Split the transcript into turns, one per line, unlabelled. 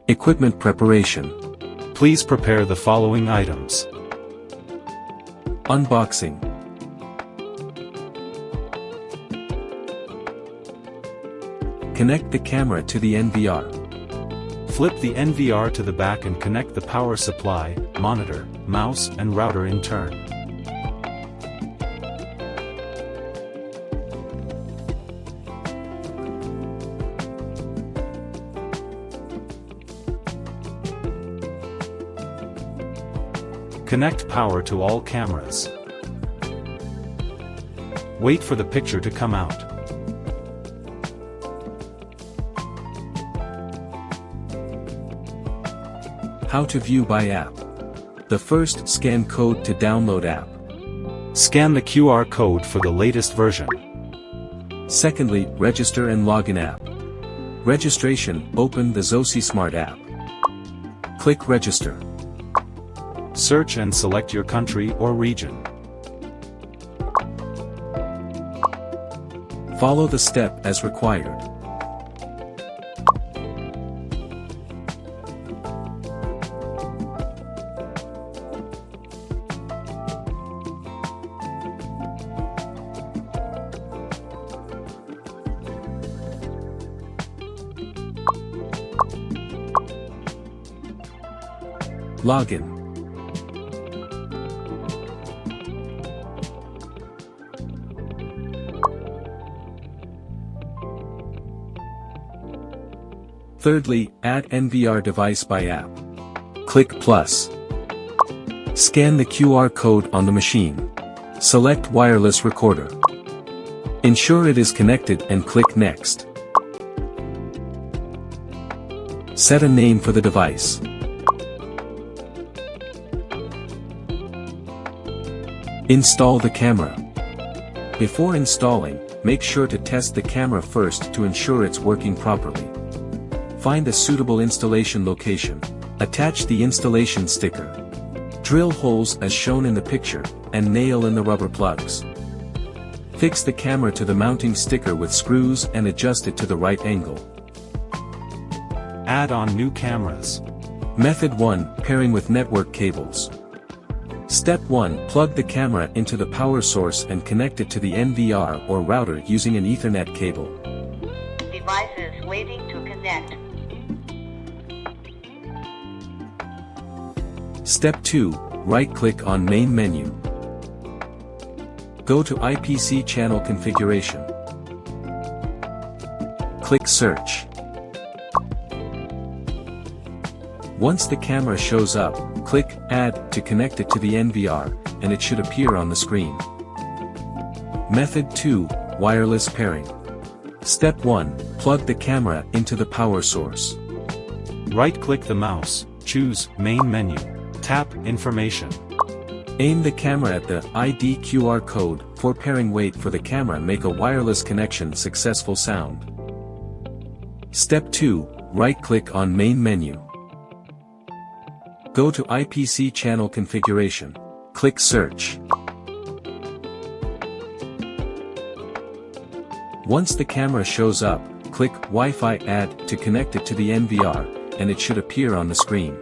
Equipment preparation.
Please prepare the following items.
Unboxing. Connect the camera to the NVR.
Flip the NVR to the back and connect the power supply, monitor, mouse, and router in turn. Connect power to all cameras. Wait for the picture to come out.
How to view by app. The first, scan code to download app.
Scan the QR code for the latest version.
Secondly, register and login app. Registration, open the ZOSI Smart App. Click register.
Search and select your country or region.
Follow the step as required. Login. Thirdly, add NVR device by app. Click plus. Scan the QR code on the machine. Select wireless recorder. Ensure it is connected and click next. Set a name for the device. Install the camera. Before installing, make sure to test the camera first to ensure it's working properly. Find a suitable installation location. Attach the installation sticker. Drill holes as shown in the picture, and nail in the rubber plugs. Fix the camera to the mounting sticker with screws and adjust it to the right angle.
Add on new cameras.
Method 1, pairing with network cables. Step 1, plug the camera into the power source and connect it to the NVR or router using an Ethernet cable.
Device is waiting to connect.
Step 2, right-click on Main menu. Go to IPC channel configuration. Click Search. Once the camera shows up, click Add to connect it to the NVR, and it should appear on the screen. Method 2, wireless pairing. Step 1, plug the camera into the power source.
Right-click the mouse, choose Main menu. Tap Information.
Aim the camera at the ID QR code. For pairing, wait for the camera make a wireless connection successful sound. Step 2, right-click on Main menu. Go to IPC channel configuration. Click Search. Once the camera shows up, click Wi-Fi Add to connect it to the NVR, and it should appear on the screen.